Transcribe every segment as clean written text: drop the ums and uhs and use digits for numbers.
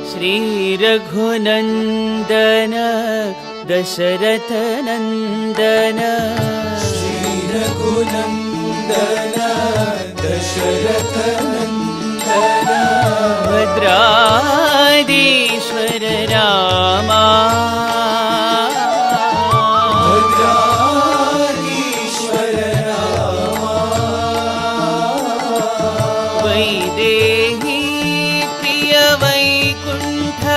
श्री रघुनंदन दशरथ नंदन, श्री रघुनंदन दशरथ नंदन, भद्राधीश्वर रामा, भद्राधीश्वर रामा, वैदेही प्रिय वैकुंठवासा,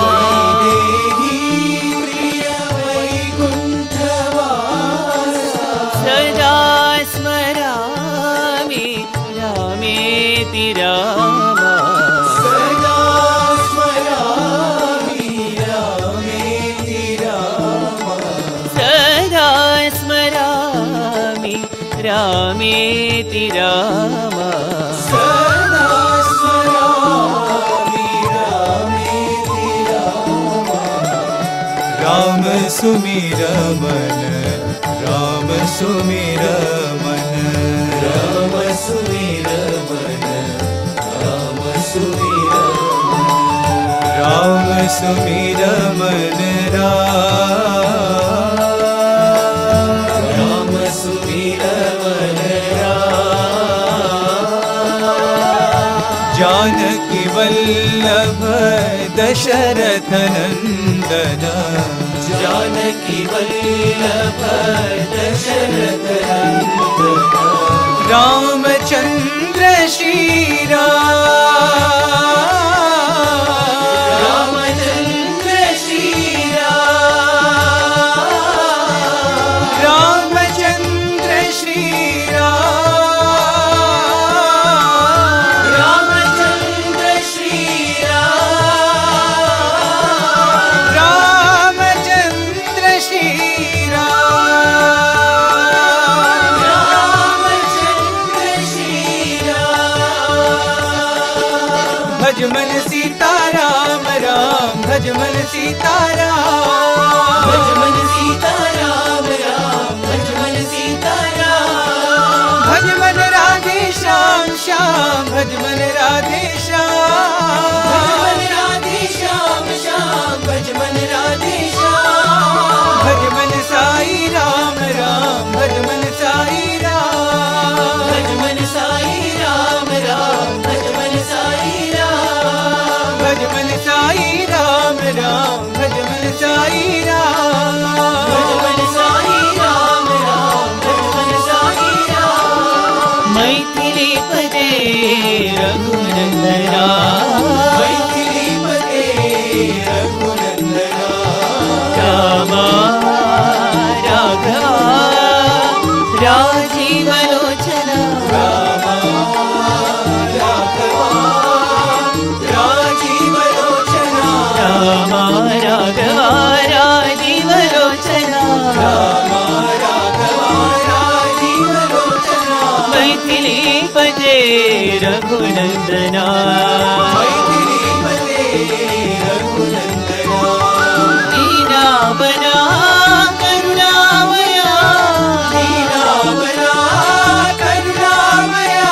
वैदेही प्रिय वैकुंठवासा, सदा स्मरामि रामेति रामा, सदा स्मरामि रामेति रामा, सदा स्मरामि रामेति रामा, सदा स्मरामि रामेति रामा। राम सुमिर मन, राम सुमिर मन, राम सुमिर मन, राम सुमिर मन, राम सुमिर मन, राम सुमिर मन, जानकी वल्लभ दशरथ नंदन, जानकी वल्लभ दशरथ नंदन, रामचंद्र श्री रामचंद्र श्री रामचंद्र श्री रामचंद्र श्री रामचंद्र श्री रामचंद्र श्री भजमन सीताराम राम, भजमन सीताराम, भजमन सीताराम राम, भजमन सीताराम, भजमन राधे श्याम श्याम, भजमन राधे श्याम, भजमन राधे श्याम श्याम, भजमन राधे श्याम, भजमन साई राम राम, भजमन साई राम, भजमन साई राम राम, भजमन साई राम, भजमन साई राम राम, भजमन साई राम, भजमन साई राम राम, भजमन साई राम, मैथिली पदे रघुनंदना, मैथिली पदे रघुनंदना, रामा राघवा राजीवलोचना, रामा राघवा राजीवलोचना, रामा राघवा राजीवलोचना, रामा राघवा राजीवलोचना, मैथिली पदे रघुनंदना, मैथिली पदे रघुनंदना, दीनावना करुणामया, दीनावना करुणामया,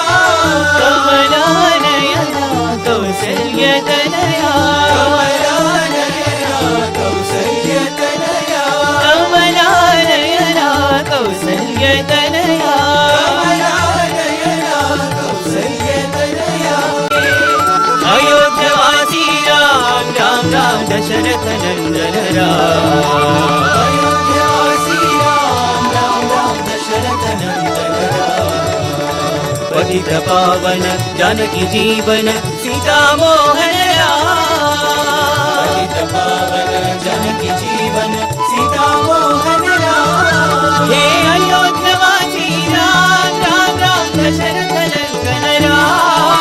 कमलानयना कौसल्यतनया, कमलानयना कौसल्यतनया, कमलानयना कौसल्यतनया, कमलानयना कौसल्यतनया, अयोध्यवासी राम राम राम दशरथ नंदन राम, अयोध्यासी राम राम राम दशरथ नंदन राम, पतित पावन जानकी जीवन सीता मोहन राम, पतित पावन जानकी जीवन सीता मोहन राम, हे अयोध्यवासी राम राम राम दशरथ नंदन राम,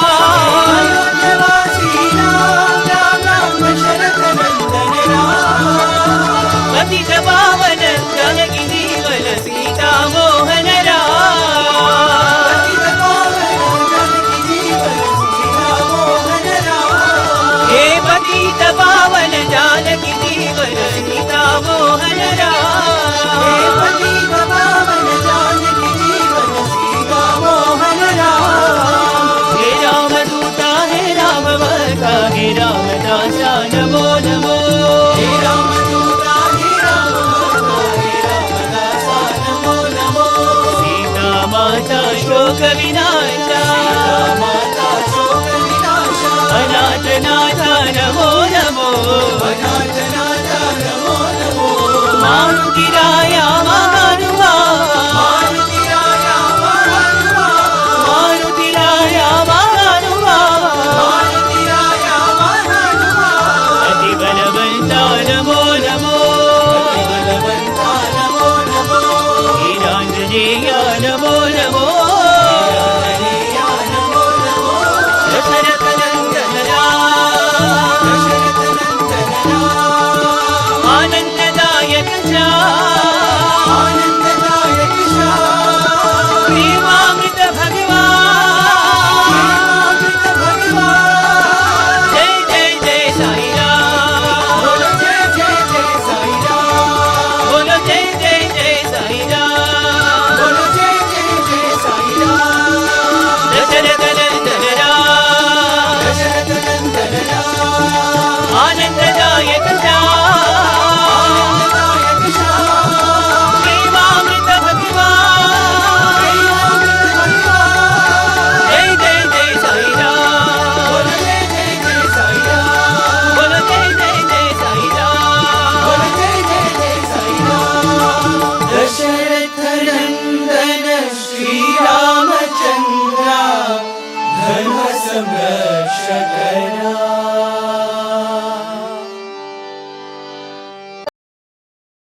अयोध्यावासी राम राम राम दशरथ नंदन राम, पतित पावन जानकी जीवन सीता मोहन राम, पतित पावन जानकी जीवन सीता मोहन राम, हे पतित पावन जानकी जीवन सीता मोहन राम, हे पतित पावन जानकी जीवन सीता मोहन राम, अनाथनाथ नमो नमो अनाथनाथ नमो नमो मारुतिराय